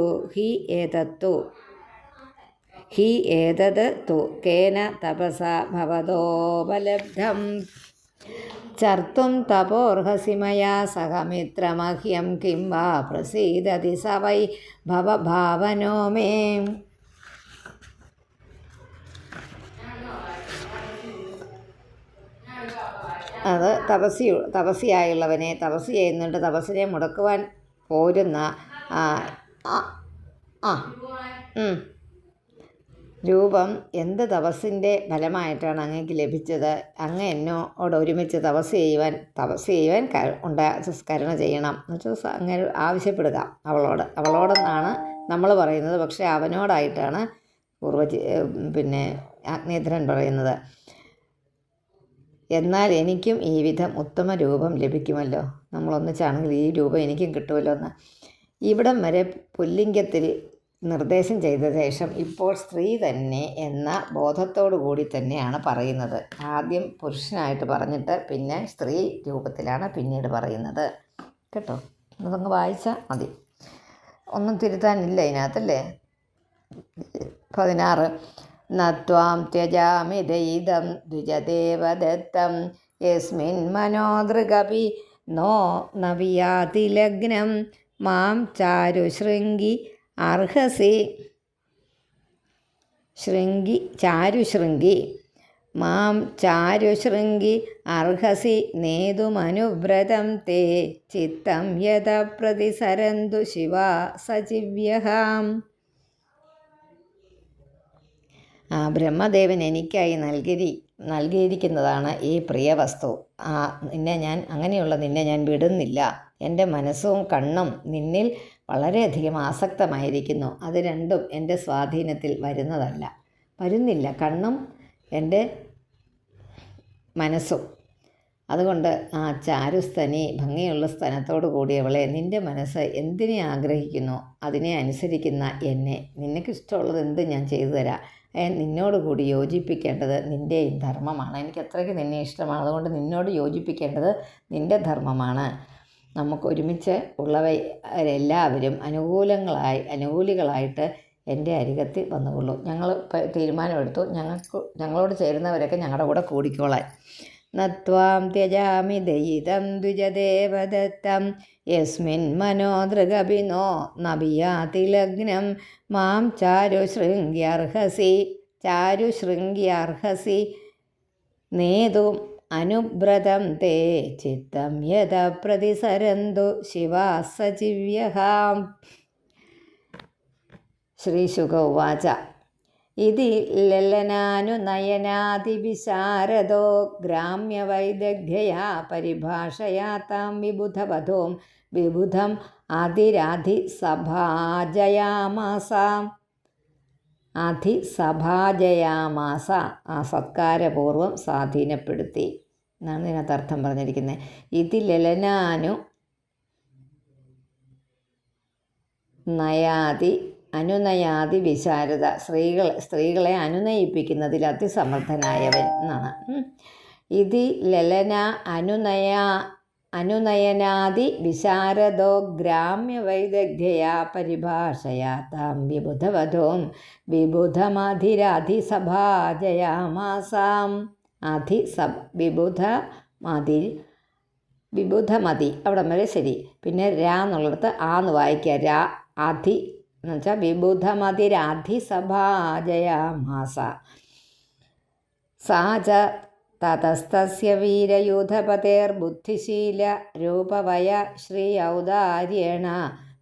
ഹി ഏതത് തു കേന തപസാ ഭവതോപലബ്ധം ചർത്തും തപോർഹസി മയാ സഹമിത്രമഹ്യം കിം വാ പ്രസീദതി സ വൈ ഭവഭാവനോ മേ. അത് തപസ്സിയായുള്ളവനെ, തപസ് ചെയ്യുന്നുണ്ട്, തപസ്സിനെ മുടക്കുവാൻ പോരുന്ന രൂപം എന്ത് തപസ്സിൻ്റെ ഫലമായിട്ടാണ് അങ്ങേക്ക് ലഭിച്ചത്? അങ്ങ് എന്നോട് ഒരുമിച്ച് തപസ് ചെയ്യുവാൻ കരുണ ചെയ്യണം എന്ന് വെച്ചാൽ അങ്ങനെ ആവശ്യപ്പെടുക അവളോടെന്നാണ് നമ്മൾ പറയുന്നത്. പക്ഷേ അവനോടായിട്ടാണ് അഗ്നിധ്രൻ പറയുന്നത്. എന്നാൽ എനിക്കും ഈ വിധം ഉത്തമ രൂപം ലഭിക്കുമല്ലോ, നമ്മളൊന്നിച്ചാണെങ്കിൽ ഈ രൂപം എനിക്കും കിട്ടുമല്ലോ എന്ന് ഇവിടം വരെ പുല്ലിംഗത്തിൽ നിർദ്ദേശം ചെയ്ത ശേഷം ഇപ്പോൾ സ്ത്രീ തന്നെ എന്ന ബോധത്തോടു കൂടി തന്നെയാണ് പറയുന്നത്. ആദ്യം പുരുഷനായിട്ട് പറഞ്ഞിട്ട് പിന്നെ സ്ത്രീ രൂപത്തിലാണ് പിന്നീട് പറയുന്നത് കേട്ടോ. അതങ്ങ് വായിച്ചാൽ മതി, ഒന്നും തിരുത്താനില്ല ഇതിനകത്തല്ലേ. 16 നത്വാം ത്യജാമി ദൈതം ദ്വിജദേവദത്തം യസ്മിൻ മനോദൃഗപി നോ നവിയാതി ലഗ്നം മാം ചാരുശൃംഗി അർഹസി ചാരുശൃംഗി മാം ചാരുശൃംഗി അർഹസി നേതുമനുവ്രതം തേ ചിത്തം യഥ പ്രതിസരന്തു ശിവ സജീവ്യഹാം. ബ്രഹ്മദേവൻ എനിക്കായി നൽകിയിരിക്കുന്നതാണ് ഈ പ്രിയവസ്തു. അങ്ങനെയുള്ള നിന്നെ ഞാൻ വിടുന്നില്ല. എൻ്റെ മനസ്സും കണ്ണും നിന്നിൽ വളരെയധികം ആസക്തമായിരിക്കുന്നു. അത് രണ്ടും എൻ്റെ സ്വാധീനത്തിൽ വരുന്നില്ല, കണ്ണും എൻ്റെ മനസ്സും. അതുകൊണ്ട് ചാരുസ്തനി, ഭംഗിയുള്ള സ്തനത്തോടു കൂടിയവളെ, നിൻ്റെ മനസ്സ് എന്തിനെ ആഗ്രഹിക്കുന്നു അതിനെ അനുസരിക്കുന്ന എന്നെ, നിനക്കിഷ്ടമുള്ളത് എന്ത് ഞാൻ ചെയ്തു തരാം. നിന്നോട് കൂടി യോജിപ്പിക്കേണ്ടത് നിൻ്റെയും ധർമ്മമാണ്. എനിക്ക് അത്രയ്ക്ക് നിന്നെ ഇഷ്ടമാണ്, അതുകൊണ്ട് നിന്നോട് യോജിപ്പിക്കേണ്ടത് നിൻ്റെ ധർമ്മമാണ്. നമുക്ക് ഒരുമിച്ച് ഉള്ളവരെല്ലാവരും അനുകൂലികളായിട്ട് എൻ്റെ അരികത്തിൽ വന്നുകൊള്ളൂ. ഞങ്ങൾ തീരുമാനമെടുത്തു, ഞങ്ങളോട് ചേരുന്നവരൊക്കെ ഞങ്ങളുടെ കൂടെ കൂടിക്കോളാൻ. നത്വാം ത്യജാമി ദയിതം ദ്വിജദേവദത്തം യസ്മിൻ മനോദൃഗഭിനോ നഭിയാതി ലഗ്നം മാം ചാരുശൃംഗ്യർഹസി നേതും അനുബ്രതം തേ ചിത്തം യഥ പ്രതിസരന്തു ശിവാ സജീവ്യഹാം. ശ്രീശുക ഉവാച ഇതി ലലനാനുനയനാദിവിശാരദോ ഗ്രാമ്യവൈദഗ്ധ്യയാ പരിഭാഷയാ താം വിബുധവധോം വിബുധം അധിസഭാജയാമാസ സത്കാരപൂർവം സ്വാധീനപ്പെടുത്തി എന്നാണ് ഇതിനകത്ത് അർത്ഥം പറഞ്ഞിരിക്കുന്നത്. ഇതി അനുനയാതി വിശാരദ, സ്ത്രീകളെ അനുനയിപ്പിക്കുന്നതിൽ അതിസമർത്ഥനായവൻ എന്നാണ്. ഇതി അനുനയനാദി വിശാരദോ ഗ്രാമ്യവൈദഗ്ധ്യയാ പരിഭാഷയാ താം വിബുധവധോം വിബുധമതിരധിസഭാജയാമാസാം. വിബുധമതി അവിടം വരെ ശരി. പിന്നെ രാ എന്നുള്ളിടത്ത് ആന്ന് വായിക്കുക. രാ അധി എന്ന് വെച്ചാൽ വിബുധമതിരധിസഭാജയാമാസ. സാച തതസ്തസ്യ വീരയൂഥപതേർബുദ്ധിശീല രൂപവയ ശ്രീ ഔദാര്യേണ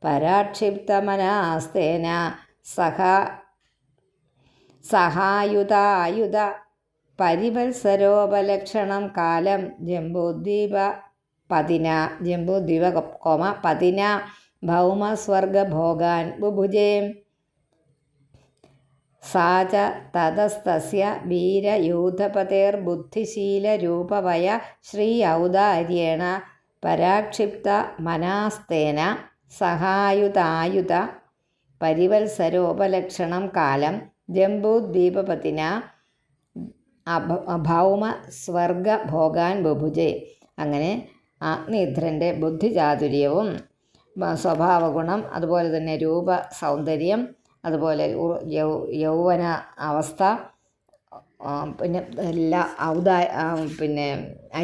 പരാക്ഷിപ്തമനാസ്തേന സഹായുധായുധ പരിവത്സരോപലക്ഷണം കാലം ജംബൂദ്വീപ പതിന ഭൗമസ്വർഗഭോഗാൻ ബുഭുജേ. സാ ച തതസ്തസ്യ വീരയൂഥപതേർബുദ്ധിശീലരൂപവയ ശ്രീ ഔദാര്യേണ പരാക്ഷിപ്ത മനാസ്തേന സഹായുധായുധ പരിവത്സരോപലക്ഷണം കാലം ജംബൂദ്വീപപതിന ഭൗമസ്വർഗഭോഗാൻ ബുഭുജേ. അങ്ങനെ അഗ്നിധ്രൻ്റെ ബുദ്ധിചാതുര്യവും സ്വഭാവഗുണം, അതുപോലെ തന്നെ രൂപ സൗന്ദര്യം, അതുപോലെ യൗവന അവസ്ഥ, പിന്നെ പിന്നെ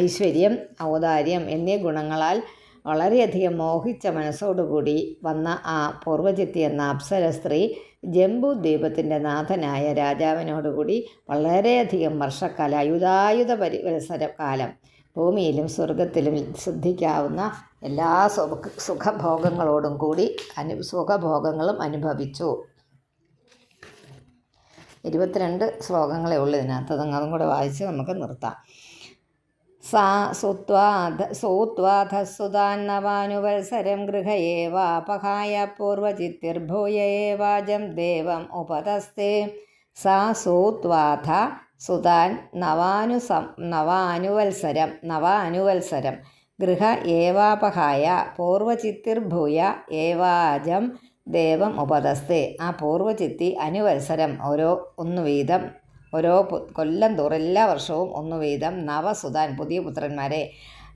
ഐശ്വര്യം, ഔദാര്യം എന്നീ ഗുണങ്ങളാൽ വളരെയധികം മോഹിച്ച മനസ്സോടുകൂടി വന്ന ആ പൂർവ്വജിത്തി എന്ന അപ്സര സ്ത്രീ ജംബൂദ്വീപത്തിൻ്റെ നാഥനായ രാജാവിനോടുകൂടി വളരെയധികം വർഷക്കാലം അയുധായുധ പരിവത്സര കാലം ഭൂമിയിലും സ്വർഗത്തിലും സിദ്ധിക്കാവുന്ന എല്ലാ സുഖഭോഗങ്ങളോടും കൂടി സുഖഭോഗങ്ങളും അനുഭവിച്ചു. 22 ശ്ലോകങ്ങളേ ഉള്ളൂ ഇതിനകത്ത്. അതും കൂടെ വായിച്ച് നമുക്ക് നിർത്താം. സാ സൂത്വാധസുതാന്നവാനുവത്സരം ഗൃഹ ഏവാപഹായ പൂർവചിത്തിർഭൂയ ഏവാജം ദേവം ഉപതസ്തേ. സാ സൂത്വാധ സുതാൻ നവാനുവത്സരം ഗൃഹ ഏവാപഹായ പൂർവചിത്തിർഭൂയ ഏവാജം ദേവം ഉപതസ്തേ. ആ പൂർവചിത്തി അനുവത്സരം ഓരോ കൊല്ലം തോറും എല്ലാ വർഷവും 1 വീതം നവസുതാൻ പുതിയ പുത്രന്മാരെ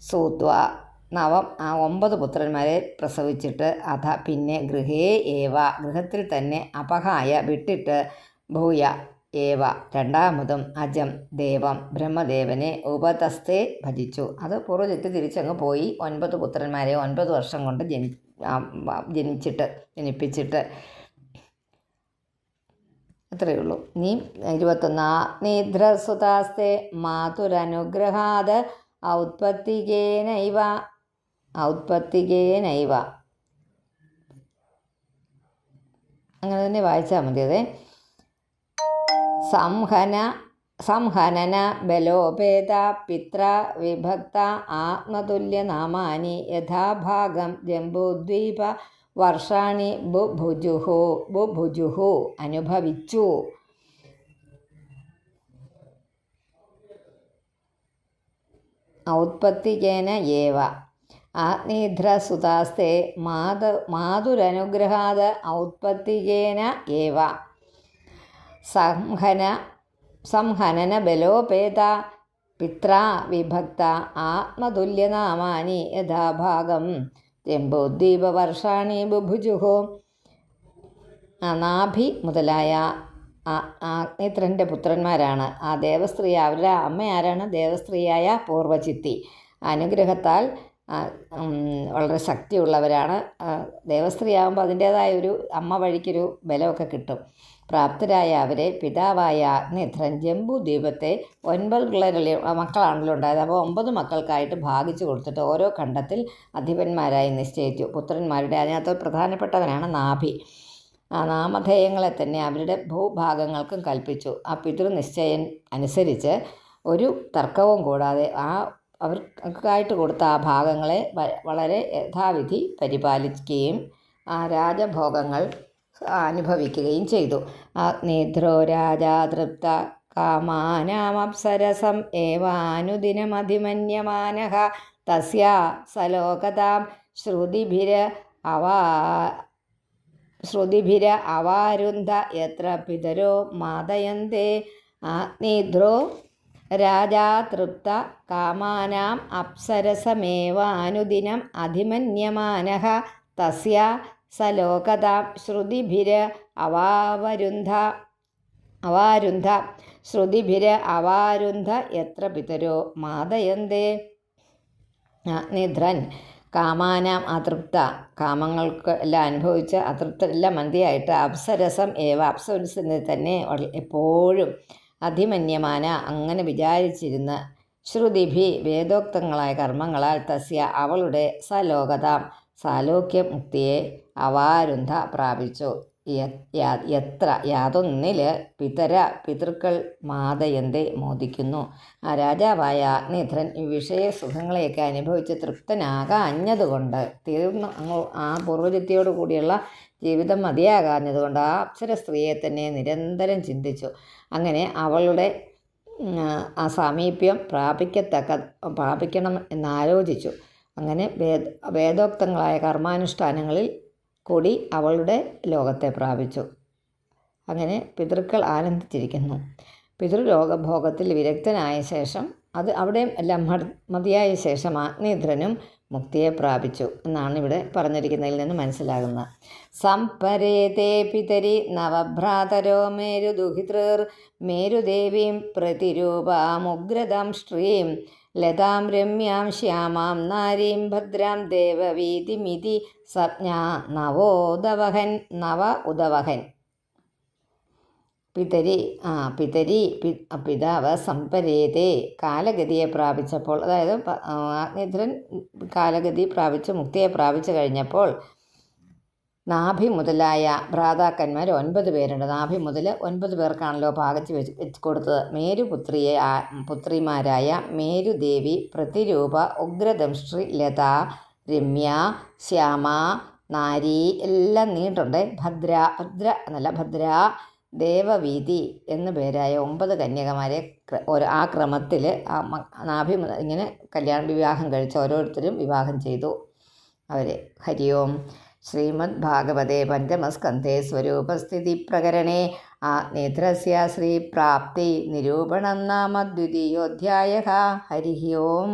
സൂത്വ 9 പുത്രന്മാരെ പ്രസവിച്ചിട്ട് പിന്നെ ഗൃഹേ ഏവ ഗൃഹത്തിൽ തന്നെ അപഹായ വിട്ടിട്ട് ഭൂയ ഏവ രണ്ടാമതും അജം ദേവം ബ്രഹ്മദേവനെ ഉപതസ്തേ ഭജിച്ചു. അത് പൂർവ്വചിത്തി തിരിച്ചങ്ങ് പോയി 9 പുത്രന്മാരെ 9 വർഷം കൊണ്ട് ജനിപ്പിച്ചിട്ട് അത്രയേ ഉള്ളൂ. ഇനി 21 നിദ്രസുതാസ്തേ മാതുരനുഗ്രഹാത് ഔത്പത്തികേനൈവ അങ്ങനെ തന്നെ വായിച്ചാൽ മതി. അതെ സംഹനന ബലോപേത പിത്ര വിഭക്ത ആത്മതുല്യനാമാനി യഥാഭാഗം ജംബൂദ്വീപ വർഷാണി ബുഭുജുഹു അനുഭവിച്ചു. ഔത്പത്തികേന ഏവ ആഗ്നിധ്രസുതാസ്തേ മാതുരനുഗ്രഹാത് ഔത്പത്തികേന ഏവ സംഹനന ബലോപേത പിത്രാ വിഭക്ത ആത്മതുല്യനാമാനി യഥാഭാഗം ജംബൂദ്വീപവർഷാണി ബുഭുജുഹു. നാഭി മുതലായ അഗ്നിത്രൻ്റെ പുത്രന്മാരാണ് ആ ദേവസ്ത്രീ. അവരുടെ അമ്മ ആരാണ്? ദേവസ്ത്രീയായ പൂർവചിത്തി. അനുഗ്രഹത്താൽ വളരെ ശക്തിയുള്ളവരാണ്. ദേവസ്ത്രീയാകുമ്പോൾ അതിൻ്റേതായ ഒരു അമ്മ വഴിക്കൊരു ബലമൊക്കെ കിട്ടും. പ്രാപ്തരായ അവരെ പിതാവായ അഗ്നിധ്രൻ ജംബൂദ്വീപത്തെ 9 മക്കളാണല്ലോ ഉണ്ടായത്. അപ്പോൾ 9 മക്കൾക്കായിട്ട് ഭാഗിച്ചു കൊടുത്തിട്ട് ഓരോ ഖണ്ഡത്തിൽ അധിപന്മാരായി നിശ്ചയിച്ചു. പുത്രന്മാരുടെ അതിനകത്ത് പ്രധാനപ്പെട്ടവനാണ് നാഭി. ആ നാമധേയങ്ങളെ തന്നെ അവരുടെ ഭൂഭാഗങ്ങൾക്കും കൽപ്പിച്ചു. ആ പിതൃനിശ്ചയം അനുസരിച്ച് ഒരു തർക്കവും കൂടാതെ അവർക്കായിട്ട് കൊടുത്ത ആ ഭാഗങ്ങളെ വളരെ യഥാവിധി പരിപാലിക്കുകയും ആ രാജഭോഗങ്ങൾ അനുഭവിക്കുകയും ചെയ്തു. അഗ്നിധ്രോ രാജാ തൃപ്ത കാമാനാമപ്സരസം ഏവാനുദിനമധിമന്യമാനഃ തസ്യാ സലോകതാം ശ്രുതിഭിര അവാരുന്ധ യത്ര പിതരോ മാദയന്തേ. അഗ്നിധ്രോ രാജാ തൃപ്ത കാമാനാം അപ്സരസമേവാനുദിനം അധിമന്യമാനഃ തസ്യാ സലോകതാം ശ്രുതിഭിര അവാരുന്ധ യത്ര പിതരോ മാദയന്തേ. അഗ്നിധ്രൻ കാമാനാം അതൃപ്ത കാമങ്ങൾക്ക് എല്ലാം അനുഭവിച്ച് അതൃപ്തരെല്ലാം മന്ദിയായിട്ട് അപ്സരസം അപ്സരസിനെ തന്നെ എപ്പോഴും അധിമന്യമാന അങ്ങനെ വിചാരിച്ചിരുന്ന് ശ്രുതിഭി വേദോക്തങ്ങളായ കർമ്മങ്ങളാൽ തസ്യ അവളുടെ സലോകതാം സാലോക്യമുക്തിയെ അവാരുന്ധ പ്രാപിച്ചു. എത്ര യാതൊന്നിൽ പിതൃക്കൾ മാതയന്തെ മോദിക്കുന്നു. ആ രാജാവായ അഗ്നിധ്രൻ ഈ വിഷയ സുഖങ്ങളെയൊക്കെ അനുഭവിച്ച് തൃപ്തനാകാഞ്ഞതുകൊണ്ട് തീർന്നു ആ പൂർവ്വജത്തിയോട് കൂടിയുള്ള ജീവിതം മതിയാകാഞ്ഞതുകൊണ്ട് ആ അപ്സര സ്ത്രീയെ തന്നെ നിരന്തരം ചിന്തിച്ചു. അങ്ങനെ അവളുടെ ആ സാമീപ്യം പ്രാപിക്കണം എന്നാലോചിച്ചു. അങ്ങനെ വേദോക്തങ്ങളായ കർമാനുഷ്ഠാനങ്ങളിൽ കൂടി അവളുടെ ലോകത്തെ പ്രാപിച്ചു. അങ്ങനെ പിതൃക്കൾ ആനന്ദിച്ചിരിക്കുന്നു. പിതൃലോകഭോഗത്തിൽ വിരക്തനായ ശേഷം അവിടെയും എല്ലാം മതിയായ ശേഷം അഗ്നിധ്രനും മുക്തിയെ പ്രാപിച്ചു എന്നാണ് ഇവിടെ പറഞ്ഞിരിക്കുന്നതിൽ നിന്ന് മനസ്സിലാകുന്നത്. സംപരേതേ പിതരി നവഭ്രാതരോ മേരുദുഹിതൃർ മേരുദേവീം പ്രതിരൂപാമുഗ്രതാം ശ്രീം ലതാം രമ്യാം ശ്യാമാം നാരീം ഭദ്രാം ദേവവീതിമിതി സംജ്ഞാ നവ ഉദവഹൻ. പിതാവ് സംപരേതേ കാലഗതിയെ പ്രാപിച്ചപ്പോൾ, അതായത് അഗ്നിധ്രൻ കാലഗതി പ്രാപിച്ച് മുക്തിയെ പ്രാപിച്ചു കഴിഞ്ഞപ്പോൾ നാഭി മുതലായ ഭ്രാതാക്കന്മാർ 9 പേരുണ്ട്. നാഭി മുതൽ 9 പേർക്കാണല്ലോ പാകച്ച് വെച്ച് കൊടുത്തത്. പുത്രിമാരായ മേരുദേവി, പ്രതിരൂപ, ഉഗ്രദംഷ്ട്രി, ലത, രമ്യ, ശ്യാമ, നാരി എല്ലാം നീണ്ടുണ്ട്. ഭദ്ര, ദേവവീതി എന്നു പേരായ 9 കന്യകമാരെ ആ ക്രമത്തിൽ നാഭി ഇങ്ങനെ വിവാഹം കഴിച്ച് ഓരോരുത്തരും വിവാഹം ചെയ്തു അവരെ. ഹരി ഓം. ശ്രീമദ് ഭാഗവതേ പഞ്ചമസ്കന്ധേ സ്വരൂപസ്ഥിതി പ്രകരണേ അഗ്നിധ്രസ്യ ശ്രീപ്രാപ്തി നിരൂപണം നാമ 2ാധ്യായഃ. ഹരി ഓം.